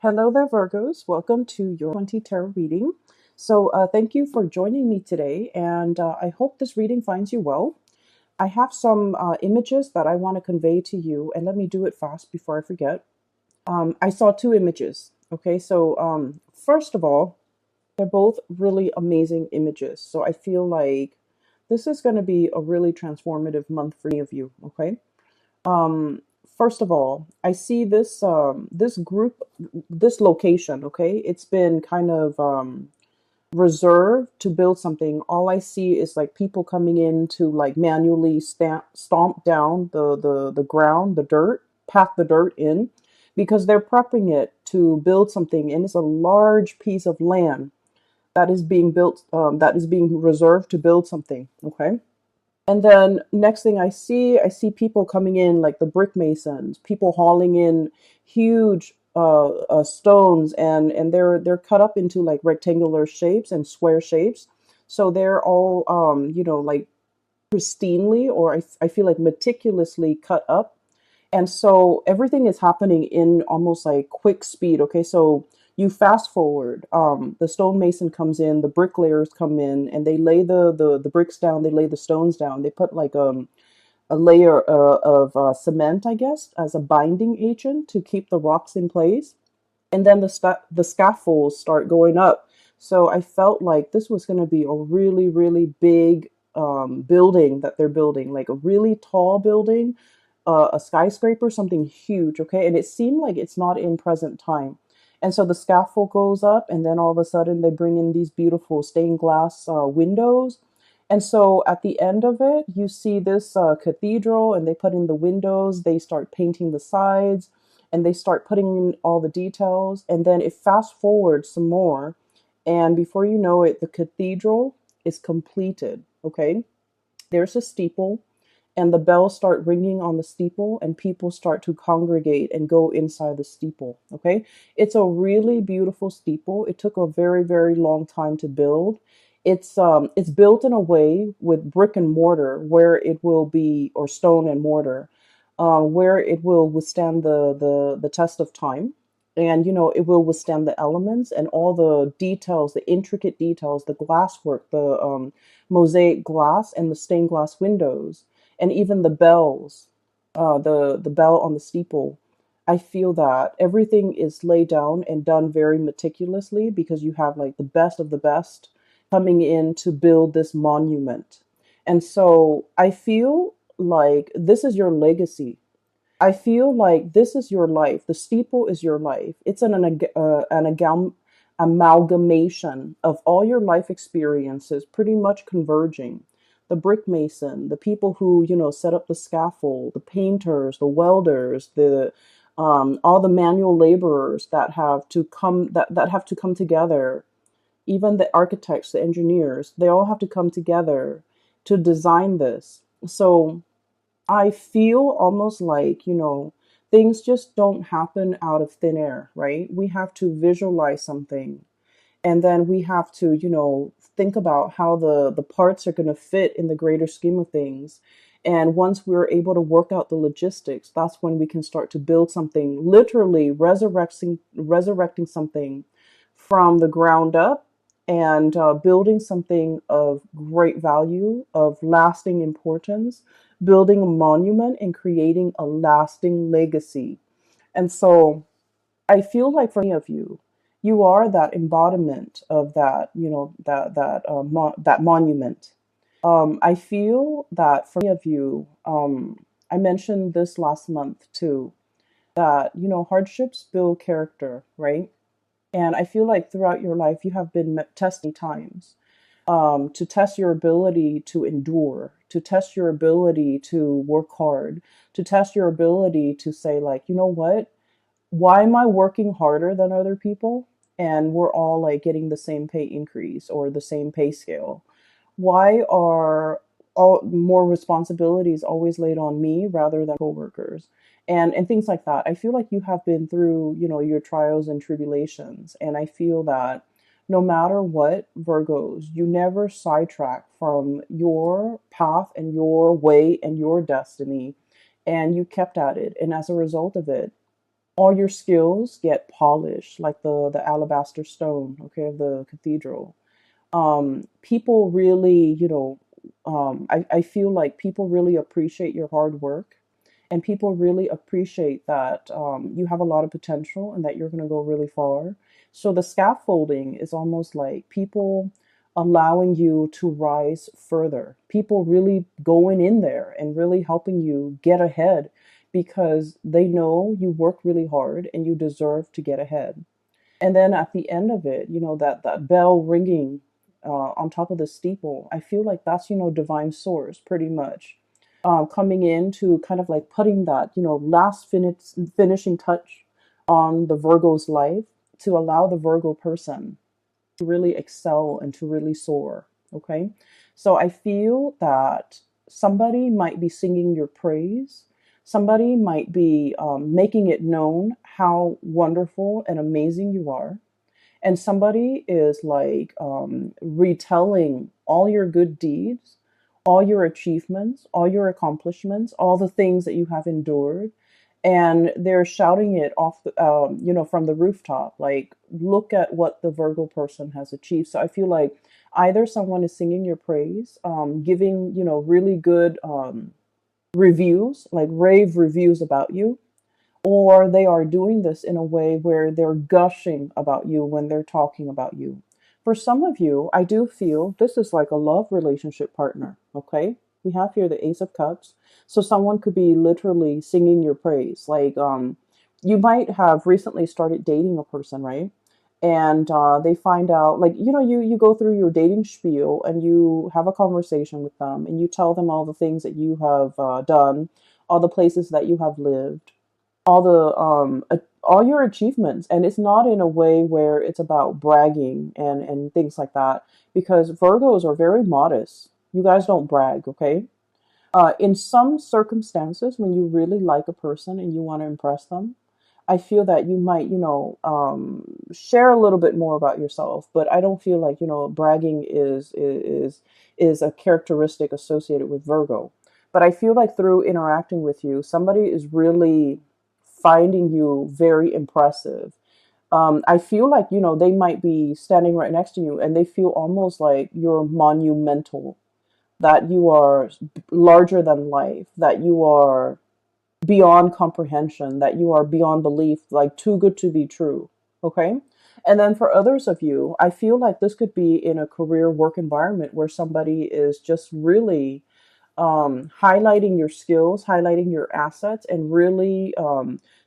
Hello there, Virgos. Welcome to your 20 tarot reading. Thank you for joining me today, and I hope this reading finds you well. I have some images that I want to convey to you, and let me do it fast before I forget. I saw two images. Okay, first of all, they're both really amazing images. So I feel like this is going to be a really transformative month for any of you. Okay. Um, First of all, I see this group, this location. Okay, it's been kind of reserved to build something. All I see is like people coming in to like manually stomp down the ground, the dirt, pack the dirt in, because they're prepping it to build something, and it's a large piece of land that is being built, that is being reserved to build something. Okay. And then next thing I see people coming in like the brick masons, people hauling in huge stones, and they're cut up into like rectangular shapes and square shapes. So they're all like pristinely, or I feel like meticulously cut up, and so everything is happening in almost like quick speed. Okay, so you fast forward, the stonemason comes in, the bricklayers come in, and they lay the bricks down, they lay the stones down, they put like a layer of cement, I guess, as a binding agent to keep the rocks in place, and then the scaffolds start going up. So I felt like this was going to be a really, really big building that they're building, like a really tall building, a skyscraper, something huge. Okay, and it seemed like it's not in present time. And so the scaffold goes up, and then all of a sudden they bring in these beautiful stained glass windows. And so at the end of it, you see this cathedral, and they put in the windows, they start painting the sides, and they start putting in all the details. And then it fast forwards some more. And before you know it, the cathedral is completed. Okay. There's a steeple, and the bells start ringing on the steeple, and people start to congregate and go inside the steeple. Okay. It's a really beautiful steeple. It took a very, very long time to build. It's built in a way with brick and mortar where it will be, or stone and mortar, where it will withstand the test of time. And it will withstand the elements and all the details, the intricate details, the glasswork, the mosaic glass, and the stained glass windows, and even the bells, the bell on the steeple. I feel that everything is laid down and done very meticulously, because you have like the best of the best coming in to build this monument. And so I feel like this is your legacy. I feel like this is your life. The steeple is your life. It's amalgamation of all your life experiences, pretty much converging. The brick mason, the people who set up the scaffold, the painters, the welders, the all the manual laborers that have to come that have to come together. Even the architects, the engineers, they all have to come together to design this. So I feel almost like, things just don't happen out of thin air, right? We have to visualize something, and then we have to, think about how the parts are going to fit in the greater scheme of things. And once we're able to work out the logistics, that's when we can start to build something, literally resurrecting something from the ground up, and building something of great value, of lasting importance, building a monument and creating a lasting legacy. And so I feel like for many of you, you are that embodiment of that, that monument. I feel that for many of you, I mentioned this last month too, that hardships build character, right? And I feel like throughout your life, you have been tested times, to test your ability to endure, to test your ability to work hard, to test your ability to say, like, you know what? Why am I working harder than other people? And we're all like getting the same pay increase or the same pay scale. Why are all more responsibilities always laid on me rather than coworkers? And things like that. I feel like you have been through, your trials and tribulations. And I feel that no matter what, Virgos, you never sidetrack from your path and your way and your destiny. And you kept at it. And as a result of it, all your skills get polished like the alabaster stone, okay, of the cathedral. People really, I feel like people really appreciate your hard work, and people really appreciate that you have a lot of potential and that you're going to go really far. So the scaffolding is almost like people allowing you to rise further, people really going in there and really helping you get ahead because they know you work really hard and you deserve to get ahead. And then at the end of it, that bell ringing on top of the steeple, I feel like that's, divine source pretty much coming in to kind of like putting that, last finishing touch on the Virgo's life to allow the Virgo person to really excel and to really soar. Okay. So I feel that somebody might be singing your praise. Somebody might be making it known how wonderful and amazing you are. And somebody is like retelling all your good deeds, all your achievements, all your accomplishments, all the things that you have endured, and they're shouting it off the, from the rooftop, like, look at what the Virgo person has achieved. So I feel like either someone is singing your praise, giving, really good reviews, like rave reviews about you, or they are doing this in a way where they're gushing about you when they're talking about you. For some of you, I do feel this is like a love relationship partner, okay? We have here the Ace of Cups. So someone could be literally singing your praise. Like, you might have recently started dating a person, right? And they find out, like, you go through your dating spiel and you have a conversation with them and you tell them all the things that you have done, all the places that you have lived, all your achievements, and it's not in a way where it's about bragging and things like that, because Virgos are very modest. You guys don't brag, okay? In some circumstances, when you really like a person and you want to impress them, I feel that you might, share a little bit more about yourself. But I don't feel like, bragging is a characteristic associated with Virgo. But I feel like through interacting with you, somebody is really finding you very impressive. I feel like, they might be standing right next to you and they feel almost like you're monumental, that you are larger than life, that you are beyond comprehension, that you are beyond belief, like too good to be true. Okay. And then for others of you, I feel like this could be in a career work environment where somebody is just really highlighting your skills, highlighting your assets, and really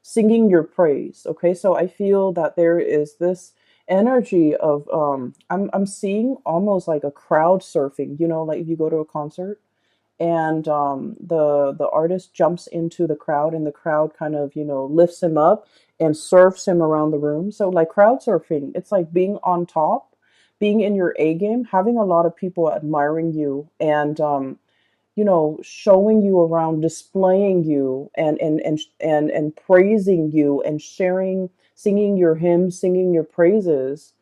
singing your praise. Okay, so I feel that there is this energy of I'm seeing almost like a crowd surfing. Like if you go to a concert and the artist jumps into the crowd and the crowd kind of lifts him up and surfs him around the room. So like crowd surfing, it's like being on top, being in your A game, having a lot of people admiring you and showing you around, displaying you, and praising you, and sharing, singing your hymns, singing your praises,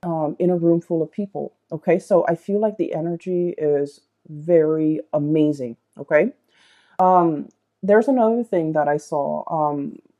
in a room full of people. Okay, so I feel like the energy is very amazing. Okay, there's another thing that I saw.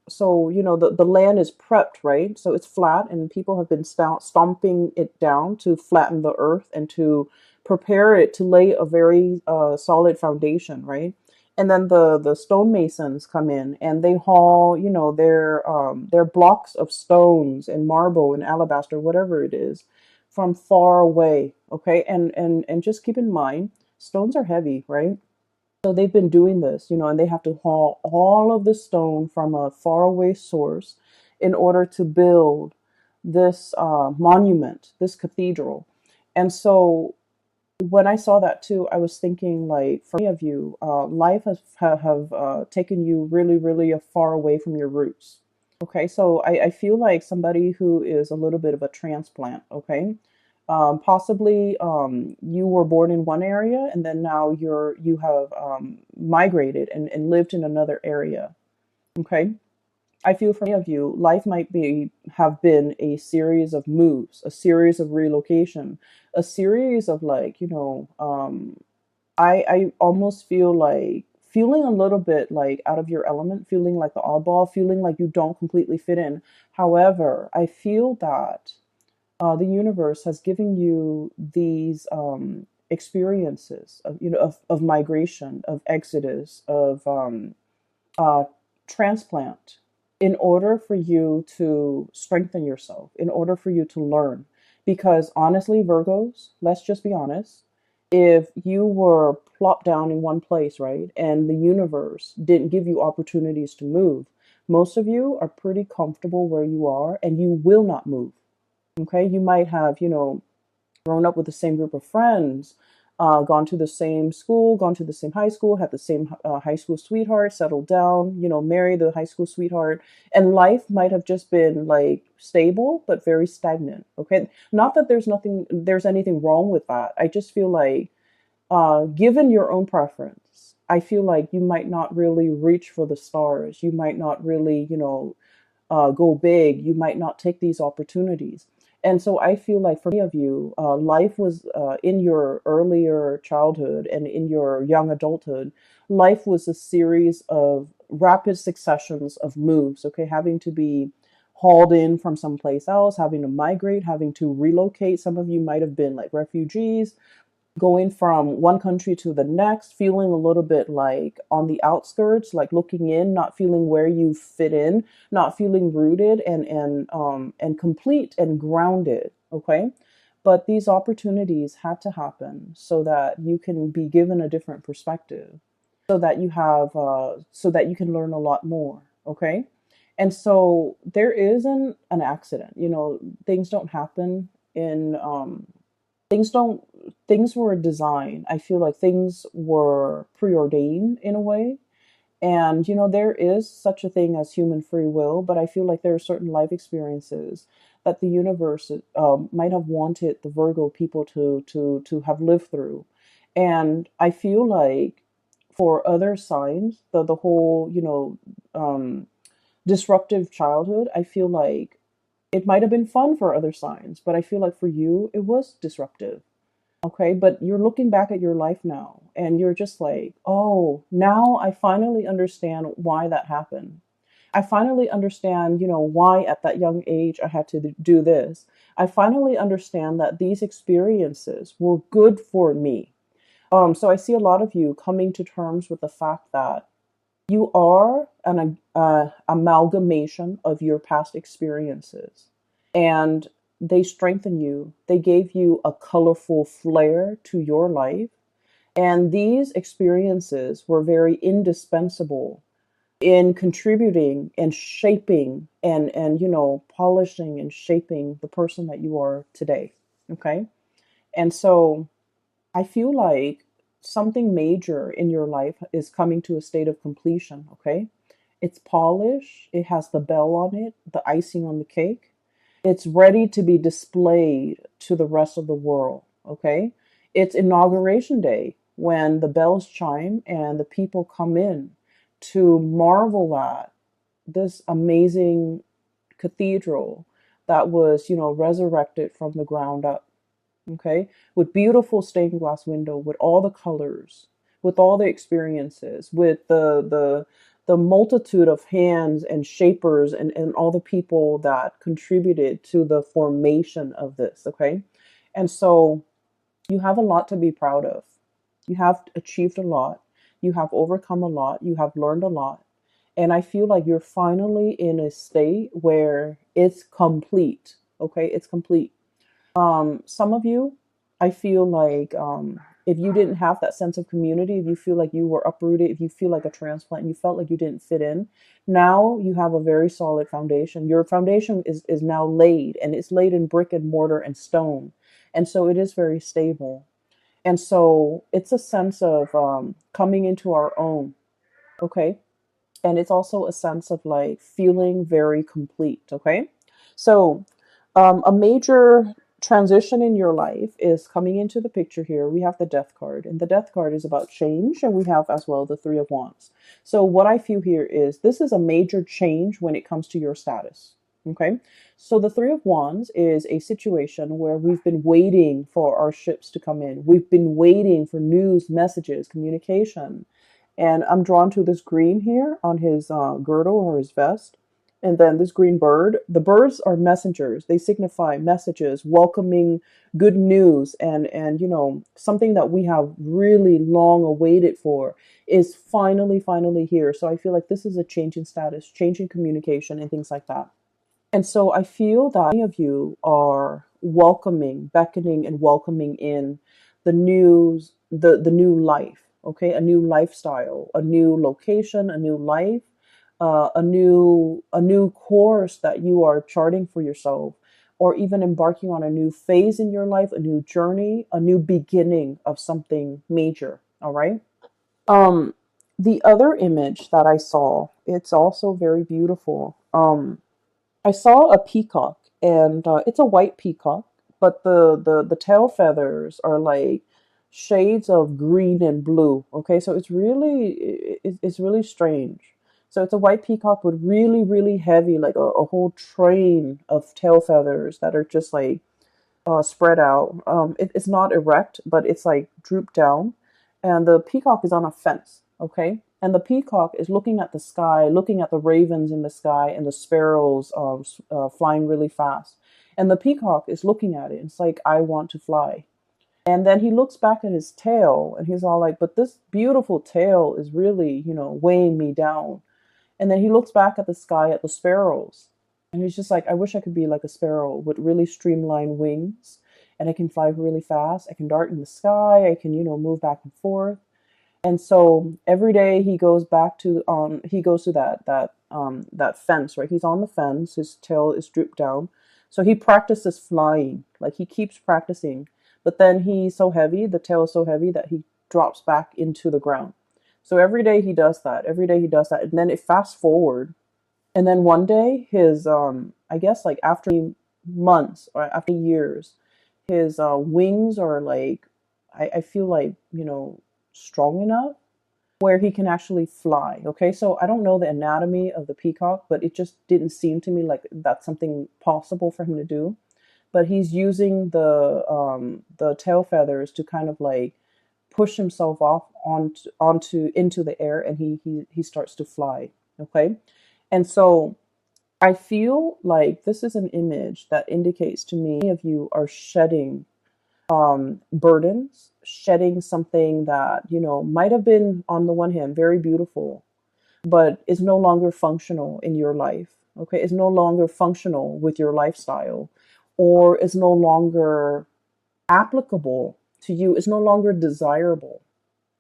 So the land is prepped, right? So it's flat, and people have been stomping it down to flatten the earth and to prepare it to lay a very solid foundation, right? And then the stonemasons come in and they haul, their blocks of stones and marble and alabaster, whatever it is, from far away. Okay, and just keep in mind, stones are heavy, right? So they've been doing this, and they have to haul all of the stone from a faraway source in order to build this monument, this cathedral. And so when I saw that too, I was thinking, like, for many of you, life has have taken you really, really far away from your roots. Okay, so I feel like somebody who is a little bit of a transplant. Okay, possibly you were born in one area and then now you have migrated and lived in another area. Okay, I feel for many of you, life might be have been a series of moves, a series of relocation, a series of like I almost feel like feeling a little bit like out of your element, feeling like the oddball, feeling like you don't completely fit in. However, I feel that the universe has given you these experiences of, of migration, of exodus, of uh, transplant, in order for you to strengthen yourself, in order for you to learn. Because honestly, Virgos, let's just be honest, if you were plopped down in one place, right, and the universe didn't give you opportunities to move, most of you are pretty comfortable where you are and you will not move. Okay, you might have, grown up with the same group of friends, gone to the same school, gone to the same high school, had the same high school sweetheart, settled down, married the high school sweetheart, and life might have just been like stable but very stagnant. Okay, not that there's anything wrong with that. I just feel like, given your own preference, I feel like you might not really reach for the stars. You might not really, go big. You might not take these opportunities. And so I feel like for many of you, life was in your earlier childhood and in your young adulthood, life was a series of rapid successions of moves, okay, having to be hauled in from someplace else, having to migrate, having to relocate. Some of you might have been like refugees, going from one country to the next, feeling a little bit like on the outskirts, like looking in, not feeling where you fit in, not feeling rooted and complete and grounded. Okay. But these opportunities had to happen so that you can be given a different perspective, so that so that you can learn a lot more. Okay. And so there isn't an accident, things don't happen in, things don't things were designed. I feel like things were preordained in a way. And there is such a thing as human free will, but I feel like there are certain life experiences that the universe might have wanted the Virgo people to have lived through. And I feel like for other signs, the whole disruptive childhood, I feel like it might have been fun for other signs, but I feel like for you it was disruptive. Okay, but you're looking back at your life now and you're just like, oh, now I finally understand why that happened. I finally understand, why at that young age I had to do this. I finally understand that these experiences were good for me. So I see a lot of you coming to terms with the fact that you are an amalgamation of your past experiences, and they strengthen you. They gave you a colorful flair to your life. And these experiences were very indispensable in contributing and shaping and polishing and shaping the person that you are today. Okay. And so I feel like something major in your life is coming to a state of completion. Okay. It's polished. It has the bell on it, the icing on the cake. It's ready to be displayed to the rest of the world. Okay. It's inauguration day when the bells chime and the people come in to marvel at this amazing cathedral that was, resurrected from the ground up. Okay, with beautiful stained glass window, with all the colors, with all the experiences, with the multitude of hands and shapers and all the people that contributed to the formation of this. Okay, and so you have a lot to be proud of. You have achieved a lot. You have overcome a lot. You have learned a lot. And I feel like you're finally in a state where it's complete. Okay, it's complete. Some of you, I feel like, if you didn't have that sense of community, if you feel like you were uprooted, if you feel like a transplant, and you felt like you didn't fit in, now you have a very solid foundation. Your foundation is now laid, and it's laid in brick and mortar and stone. And so it is very stable. And so it's a sense of coming into our own. Okay. And it's also a sense of like feeling very complete. Okay. So a major transition in your life is coming into the picture here. We have the Death card, and the Death card is about change, and we have as well the Three of Wands. So what I feel here is this is a major change when it comes to your status. Okay, so the Three of Wands is a situation where we've been waiting for our ships to come in. We've been waiting for news, messages, communication. And I'm drawn to this green here on his girdle or his vest. And then this green bird. The birds are messengers. They signify messages, welcoming good news, and something that we have really long awaited for is finally here. So I feel like this is a change in status, change in communication, and things like that. And so I feel that many of you are welcoming, beckoning and welcoming in the new life, okay? A new lifestyle, a new location, a new life, a new course that you are charting for yourself, or even embarking on a new phase in your life, a new journey, a new beginning of something major, all right? Um the other image that I saw, it's also very beautiful. I saw a peacock, and it's a white peacock, but the tail feathers are like shades of green and blue. Okay, so it's really strange. So it's a white peacock with really heavy, like a whole train of tail feathers that are just like spread out. It's not erect, but it's like drooped down. And the peacock is on a fence, okay? And the peacock is looking at the sky, looking at the ravens in the sky and the sparrows flying really fast. And the peacock is looking at it. It's like, I want to fly. And then he looks back at his tail and he's all like, but this beautiful tail is really, weighing me down. And then he looks back at the sky, at the sparrows, and he's just like, I wish I could be like a sparrow with really streamlined wings, and I can fly really fast. I can dart in the sky. I can, move back and forth. And so every day he goes to that fence, right? He's on the fence. His tail is drooped down. So he practices flying. Like he keeps practicing. But then he's so heavy, the tail is so heavy that he drops back into the ground. So every day he does that. Every day he does that. And then it fast forward. And then one day his I guess like after months or after years, his wings are like I feel like, strong enough where he can actually fly. Okay, so I don't know the anatomy of the peacock, but it just didn't seem to me like that's something possible for him to do. But he's using the tail feathers to kind of like push himself off onto into the air, and he starts to fly. Okay, and so I feel like this is an image that indicates to me many of you are shedding burdens, shedding something that, might have been on the one hand very beautiful, but is no longer functional in your life. Okay, is no longer functional with your lifestyle, or is no longer applicable to you, is no longer desirable.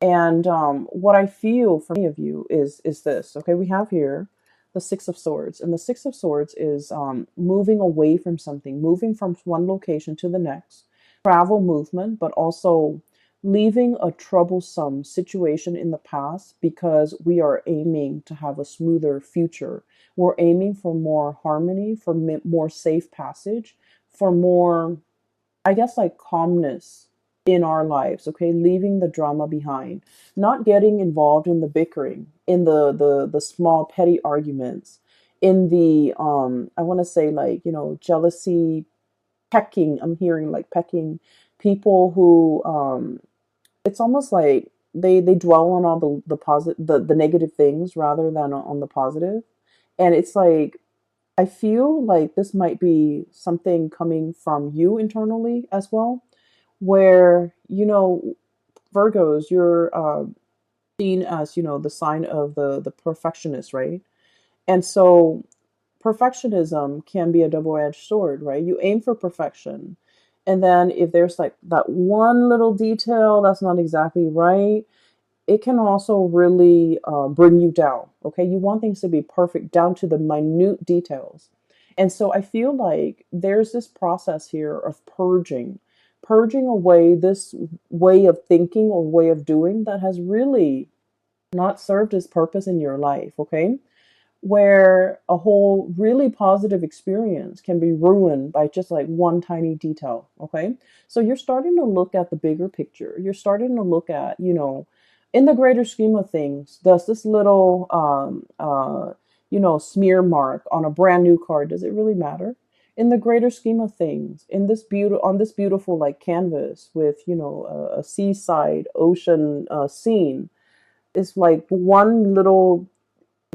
And what I feel for many of you is this. Okay, we have here the Six of Swords, and the Six of Swords is moving away from something, moving from one location to the next, travel movement, but also leaving a troublesome situation in the past because we are aiming to have a smoother future. We're aiming for more harmony, for more safe passage, for more, I guess, like calmness in our lives, okay? Leaving the drama behind, not getting involved in the bickering, in the small petty arguments, in the I want to say like, jealousy, pecking. I'm hearing like pecking, people who it's almost like they dwell on all the positive, the negative things rather than on the positive. And it's like I feel like this might be something coming from you internally as well, where, Virgos, you're seen as, the sign of the perfectionist, right? And so perfectionism can be a double-edged sword, right? You aim for perfection, and then if there's like that one little detail that's not exactly right, it can also really bring you down. Okay, you want things to be perfect down to the minute details. And so I feel like there's this process here of purging away this way of thinking or way of doing that has really not served its purpose in your life. Okay, where a whole really positive experience can be ruined by just like one tiny detail. Okay, so you're starting to look at the bigger picture. You're starting to look at, in the greater scheme of things, does this little smear mark on a brand new car, does it really matter? In the greater scheme of things, in this on this beautiful like canvas with, a seaside ocean scene, is like one little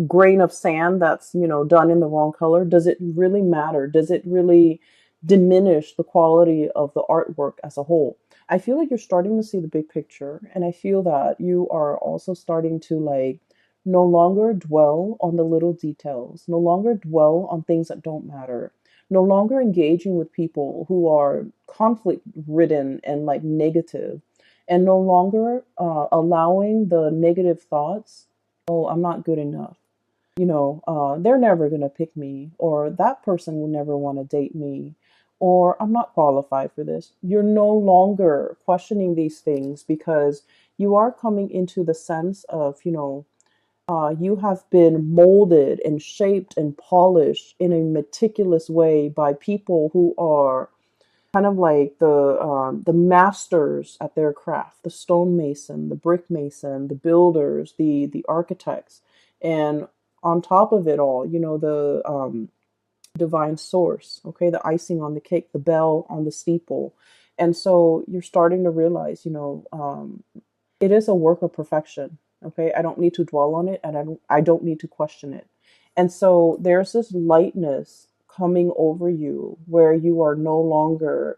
grain of sand that's, done in the wrong color, does it really matter? Does it really diminish the quality of the artwork as a whole? I feel like you're starting to see the big picture, and I feel that you are also starting to like no longer dwell on the little details, no longer dwell on things that don't matter, no longer engaging with people who are conflict ridden and like negative, and no longer allowing the negative thoughts. Oh, I'm not good enough. They're never going to pick me, or that person will never want to date me, or I'm not qualified for this. You're no longer questioning these things because you are coming into the sense of, you have been molded and shaped and polished in a meticulous way by people who are kind of like the masters at their craft, the stonemason, the brick mason, the builders, the architects, and on top of it all, the divine source. Okay, the icing on the cake, the bell on the steeple, and so you're starting to realize, it is a work of perfection. Okay, I don't need to dwell on it, and I don't need to question it. And so there's this lightness coming over you where you are no longer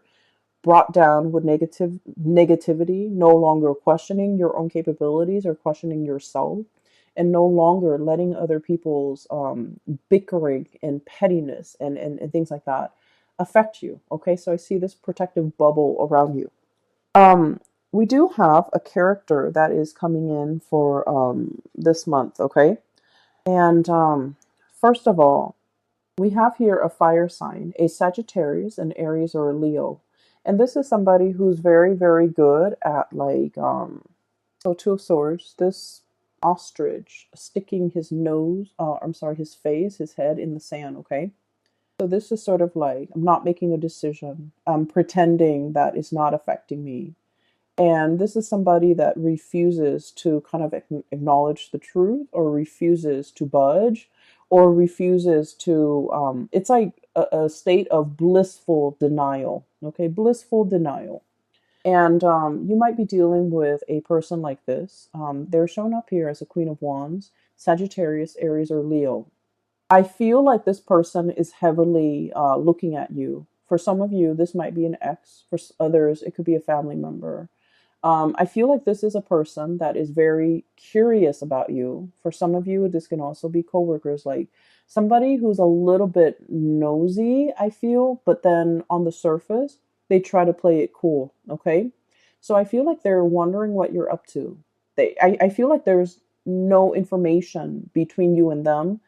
brought down with negativity, no longer questioning your own capabilities or questioning yourself, and no longer letting other people's bickering and pettiness and things like that affect you. Okay, so I see this protective bubble around you. Um, we do have a character that is coming in for this month, okay? And first of all, we have here a fire sign, a Sagittarius, an Aries, or a Leo. And this is somebody who's very, very good at like, so Two of Swords, this ostrich sticking his nose, I'm sorry, his face, his head in the sand, okay? So this is sort of like, I'm not making a decision. I'm pretending that it's not affecting me. And this is somebody that refuses to kind of acknowledge the truth, or refuses to budge, or refuses to, it's like a state of blissful denial. Okay, blissful denial. And you might be dealing with a person like this. They're shown up here as a Queen of Wands, Sagittarius, Aries, or Leo. I feel like this person is heavily looking at you. For some of you, this might be an ex. For others, it could be a family member. I feel like this is a person that is very curious about you. For some of you, this can also be coworkers, like somebody who's a little bit nosy, I feel, but then on the surface, they try to play it cool. Okay. So I feel like they're wondering what you're up to. I feel like there's no information between you and them.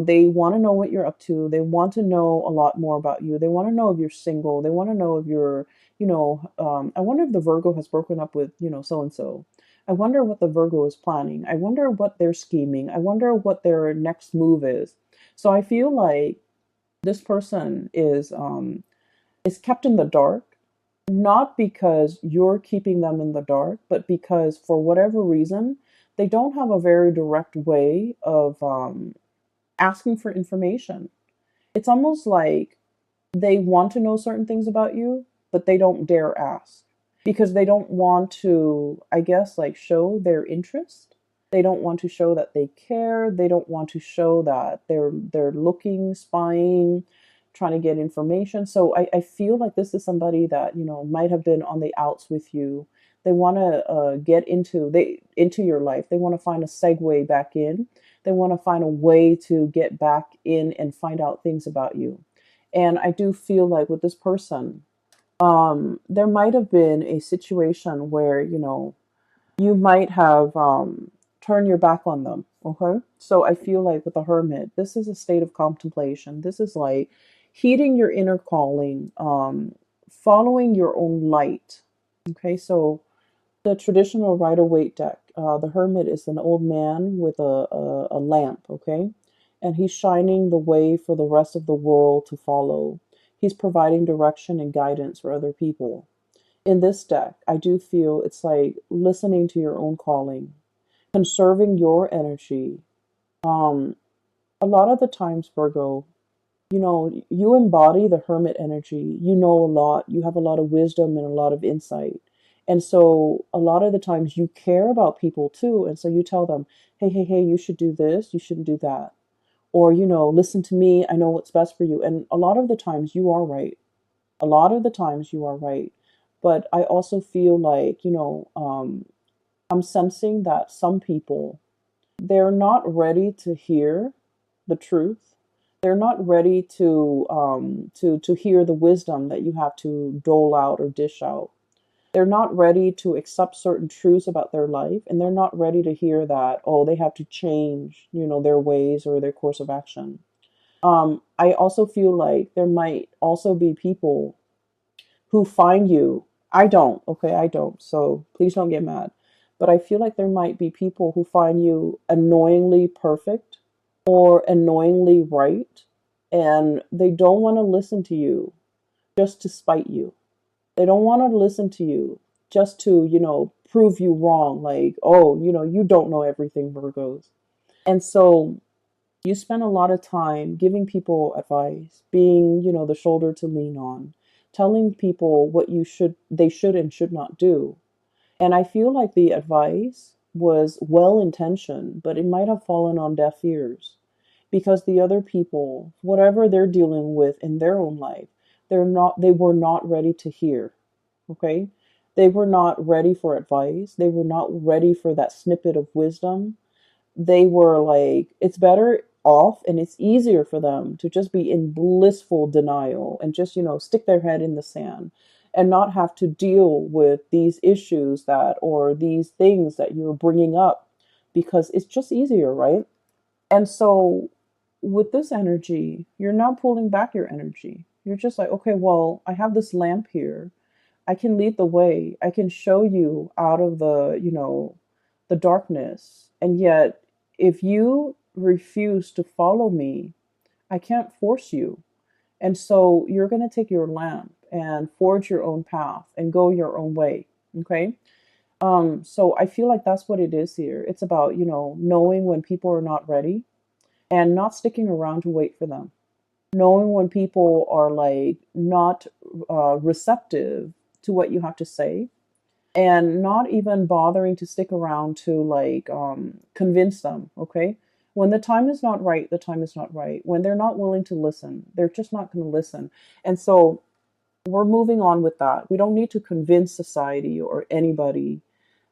They want to know what you're up to. They want to know a lot more about you. They want to know if you're single. They want to know if you're, I wonder if the Virgo has broken up with, so and so. I wonder what the Virgo is planning. I wonder what they're scheming. I wonder what their next move is. So I feel like this person is kept in the dark, not because you're keeping them in the dark, but because for whatever reason, they don't have a very direct way of asking for information. It's almost like they want to know certain things about you, but they don't dare ask because they don't want to, I guess, like show their interest. They don't want to show that they care. They don't want to show that they're looking, spying, trying to get information. So I feel like this is somebody that, might have been on the outs with you. They want to get into your life. They want to find a segue back in. They want to find a way to get back in and find out things about you. And I do feel like with this person, there might have been a situation where, you might have turned your back on them. Okay. So I feel like with the Hermit, this is a state of contemplation. This is like heeding your inner calling, following your own light. Okay. So the traditional Rider-Waite deck, the Hermit is an old man with a lamp, okay? And he's shining the way for the rest of the world to follow. He's providing direction and guidance for other people. In this deck, I do feel it's like listening to your own calling, conserving your energy. Um, a lot of the times, Virgo, you embody the Hermit energy. You know a lot. You have a lot of wisdom and a lot of insight. And so a lot of the times you care about people too. And so you tell them, hey, hey, hey, you should do this, you shouldn't do that. Or, listen to me, I know what's best for you. And a lot of the times you are right. A lot of the times you are right. But I also feel like, I'm sensing that some people, they're not ready to hear the truth. They're not ready to hear the wisdom that you have to dole out or dish out. They're not ready to accept certain truths about their life, and they're not ready to hear that, oh, they have to change, their ways or their course of action. I also feel like there might also be people who find you. I don't, okay, I don't. So please don't get mad. But I feel like there might be people who find you annoyingly perfect or annoyingly right, and they don't want to listen to you just to spite you. They don't want to listen to you just to, prove you wrong. Like, oh, you don't know everything, Virgos. And so you spend a lot of time giving people advice, being, the shoulder to lean on, telling people what they should and should not do. And I feel like the advice was well intentioned, but it might have fallen on deaf ears because the other people, whatever they're dealing with in their own life, they were not ready to hear. Okay? They were not ready for advice. They were not ready for that snippet of wisdom. They were like, it's better off and it's easier for them to just be in blissful denial and just, stick their head in the sand and not have to deal with these issues or these things that you're bringing up because it's just easier, right? And so with this energy, you're not pulling back your energy. You're just like, okay, well, I have this lamp here. I can lead the way. I can show you out of the darkness. And yet, if you refuse to follow me, I can't force you. And so you're going to take your lamp and forge your own path and go your own way. Okay. So I feel like that's what it is here. It's about, knowing when people are not ready and not sticking around to wait for them. Knowing when people are like not receptive to what you have to say and not even bothering to stick around to like convince them. Okay, when the time is not right, the time is not right. When they're not willing to listen, they're just not going to listen. And so we're moving on with that. We don't need to convince society or anybody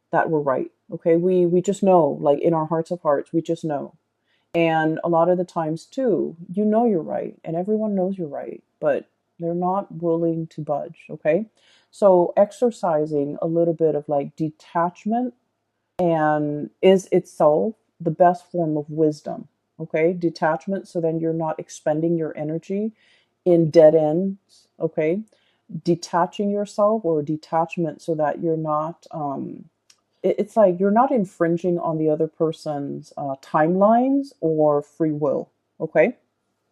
that we're right. Okay, we just know, like in our hearts of hearts, we just know. And a lot of the times too, you're right, and everyone knows you're right, but they're not willing to budge. Okay, so exercising a little bit of like detachment and is itself the best form of wisdom. Okay, detachment, so then you're not expending your energy in dead ends. Okay, detaching yourself, or detachment, so that you're not it's like you're not infringing on the other person's timelines or free will. Okay,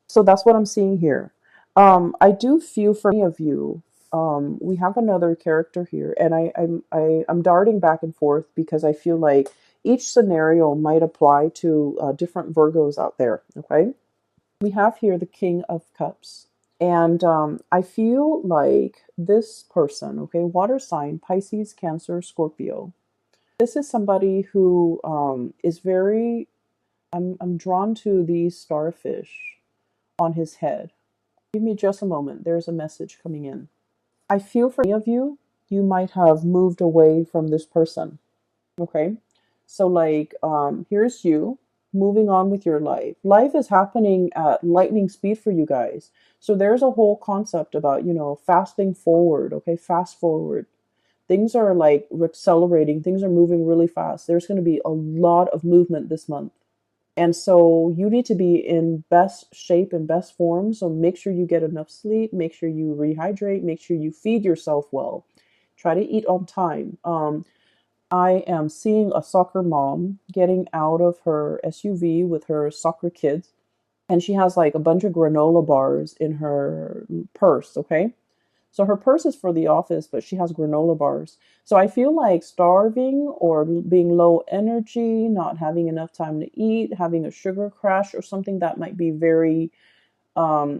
so that's what I'm seeing here. I do feel for many of you. We have another character here, and I'm darting back and forth because I feel like each scenario might apply to different Virgos out there. Okay, we have here the King of Cups. And I feel like this person, okay, water sign, Pisces, Cancer, Scorpio. This is somebody who is very, I'm drawn to these starfish on his head. Give me just a moment. There's a message coming in. I feel for many of you, you might have moved away from this person. Okay. So like, here's you moving on with your life. Life is happening at lightning speed for you guys. So there's a whole concept about, fasting forward. Okay. Fast forward. Things are like accelerating. Things are moving really fast. There's going to be a lot of movement this month. And so you need to be in best shape and best form. So make sure you get enough sleep. Make sure you rehydrate. Make sure you feed yourself well. Try to eat on time. I am seeing a soccer mom getting out of her SUV with her soccer kids. And she has like a bunch of granola bars in her purse. Okay. So her purse is for the office, but she has granola bars. So I feel like starving or being low energy, not having enough time to eat, having a sugar crash or something that might be very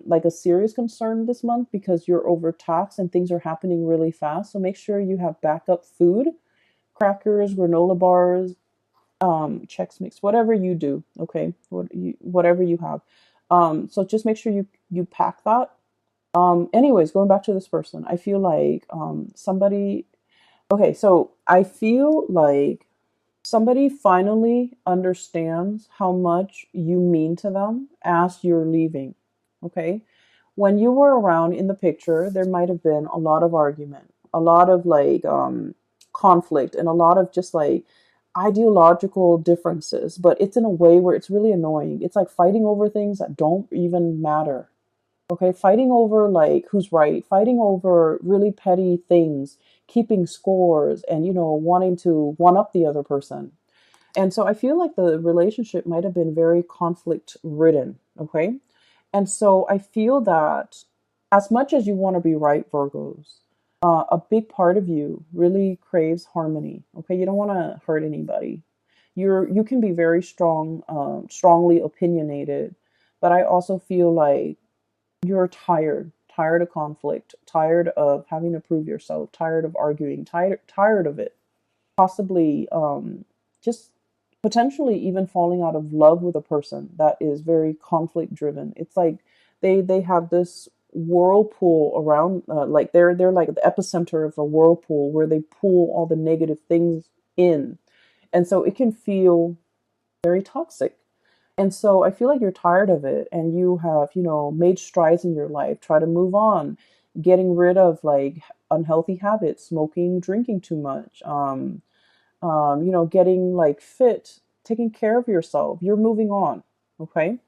like a serious concern this month because you're overtaxed and things are happening really fast. So make sure you have backup food, crackers, granola bars, Chex Mix, whatever you do, okay? Whatever you have. So just make sure you pack that. Anyways, going back to this person, I feel like somebody. Okay, so I feel like somebody finally understands how much you mean to them as you're leaving. Okay, when you were around in the picture, there might have been a lot of argument, a lot of like conflict, and a lot of just like ideological differences, but it's in a way where it's really annoying. It's like fighting over things that don't even matter. Okay, fighting over like who's right, fighting over really petty things, keeping scores, and wanting to one up the other person. And so I feel like the relationship might have been very conflict ridden. Okay. And so I feel that as much as you want to be right, Virgos, a big part of you really craves harmony. Okay. You don't want to hurt anybody. You can be very strong, strongly opinionated, but I also feel like you're tired of conflict, tired of having to prove yourself, tired of arguing, tired of it. Possibly just potentially even falling out of love with a person that is very conflict driven. It's like they have this whirlpool around, like they're like the epicenter of a whirlpool where they pull all the negative things in, and so it can feel very toxic. And so I feel like you're tired of it and you have, made strides in your life, try to move on, getting rid of like unhealthy habits, smoking, drinking too much, getting like fit, taking care of yourself. You're moving on. Okay.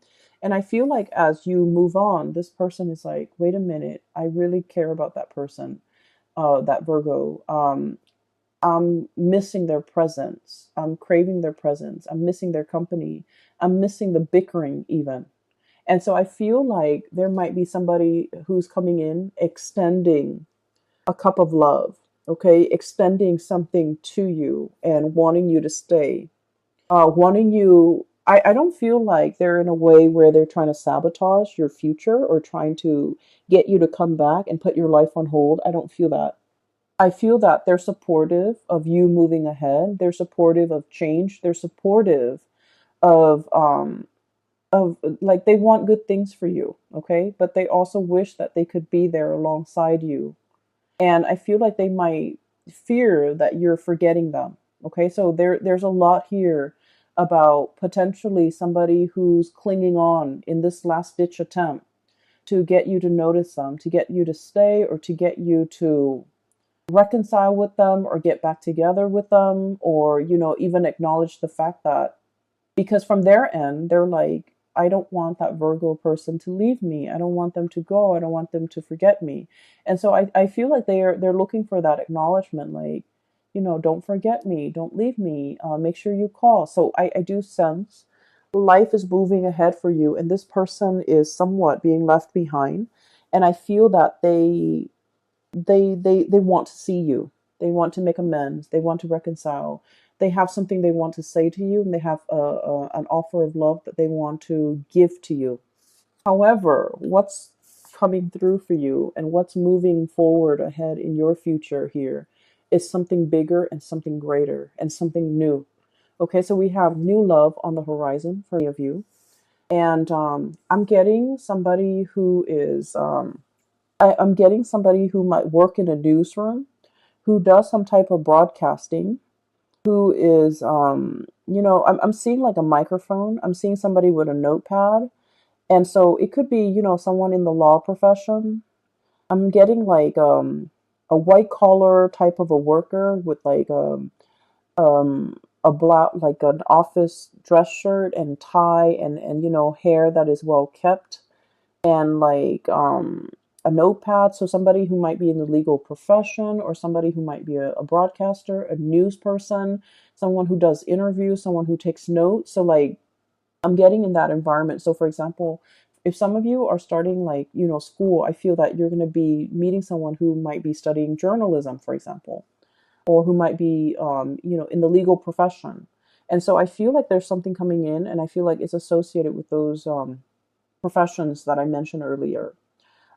And I feel like as you move on, this person is like, wait a minute, I really care about that person, that Virgo. I'm missing their presence. I'm craving their presence. I'm missing their company. I'm missing the bickering, even. And so I feel like there might be somebody who's coming in extending a cup of love, okay? Extending something to you and wanting you to stay. Wanting you. I don't feel like they're in a way where they're trying to sabotage your future or trying to get you to come back and put your life on hold. I don't feel that. I feel that they're supportive of you moving ahead. They're supportive of change. They're supportive of like they want good things for you, okay? But they also wish that they could be there alongside you. And I feel like they might fear that you're forgetting them. Okay? So there's a lot here about potentially somebody who's clinging on in this last ditch attempt to get you to notice them, to get you to stay, or to get you to reconcile with them or get back together with them, or even acknowledge the fact that, because from their end they're like, I don't want that Virgo person to leave me, I don't want them to go, I don't want them to forget me. And so I feel like they're looking for that acknowledgement, like, don't forget me, don't leave me, make sure you call. So I do sense life is moving ahead for you and this person is somewhat being left behind. And I feel that they want to see you. They want to make amends. They want to reconcile. They have something they want to say to you, and they have an offer of love that they want to give to you. However, what's coming through for you and what's moving forward ahead in your future here is something bigger and something greater and something new. Okay, so we have new love on the horizon for many of you. And I'm getting somebody who is I'm getting somebody who might work in a newsroom, who does some type of broadcasting, who is, I'm seeing like a microphone. I'm seeing somebody with a notepad. And so it could be, someone in the law profession. I'm getting like a white collar type of a worker with like a black, like an office dress shirt and tie and hair that is well kept, and like a notepad. So somebody who might be in the legal profession, or somebody who might be a broadcaster, a news person, someone who does interviews, someone who takes notes. So like I'm getting in that environment. So for example, if some of you are starting like, school, I feel that you're going to be meeting someone who might be studying journalism, for example, or who might be, in the legal profession. And so I feel like there's something coming in, and I feel like it's associated with those professions that I mentioned earlier.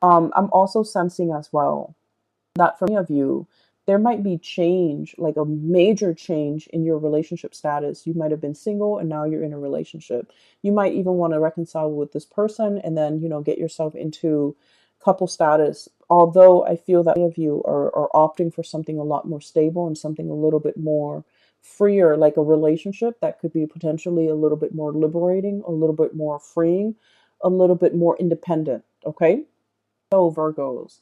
I'm also sensing as well that for many of you, there might be change, like a major change in your relationship status. You might have been single and now you're in a relationship. You might even want to reconcile with this person and then, get yourself into couple status. Although I feel that many of you are opting for something a lot more stable and something a little bit more freer, like a relationship that could be potentially a little bit more liberating, a little bit more freeing, a little bit more independent. Okay. So, Virgos,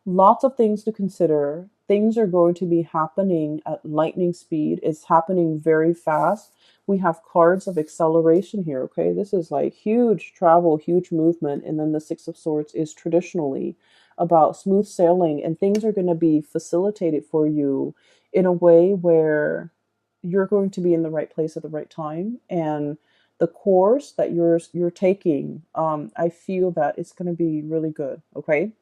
lots of things to consider. Things are going to be happening at lightning speed. It's happening very fast. We have cards of acceleration here, okay? This is like huge travel, huge movement. And then the Six of Swords is traditionally about smooth sailing, and things are going to be facilitated for you in a way where you're going to be in the right place at the right time. And the course that you're taking, I feel that it's going to be really good. Okay,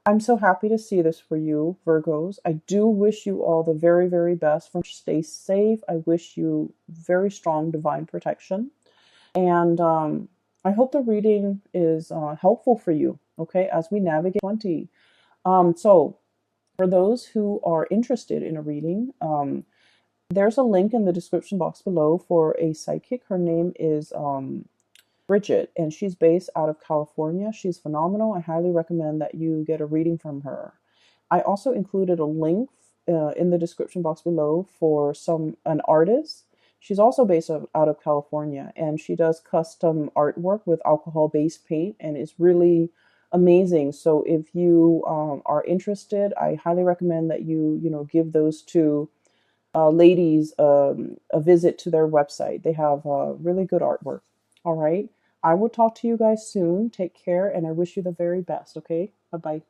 I'm so happy to see this for you, Virgos. I do wish you all the very, very best. Stay safe. I wish you very strong divine protection, and I hope the reading is helpful for you. Okay, as we navigate 20. So for those who are interested in a reading, there's a link in the description box below for a psychic. Her name is Bridget, and she's based out of California. She's phenomenal. I highly recommend that you get a reading from her. I also included a link in the description box below for an artist. She's also based out of California, and she does custom artwork with alcohol-based paint, and it's really amazing. So if you are interested, I highly recommend that you give those two ladies a visit to their website. They have really good artwork. All right. I will talk to you guys soon. Take care, and I wish you the very best. Okay. Bye bye.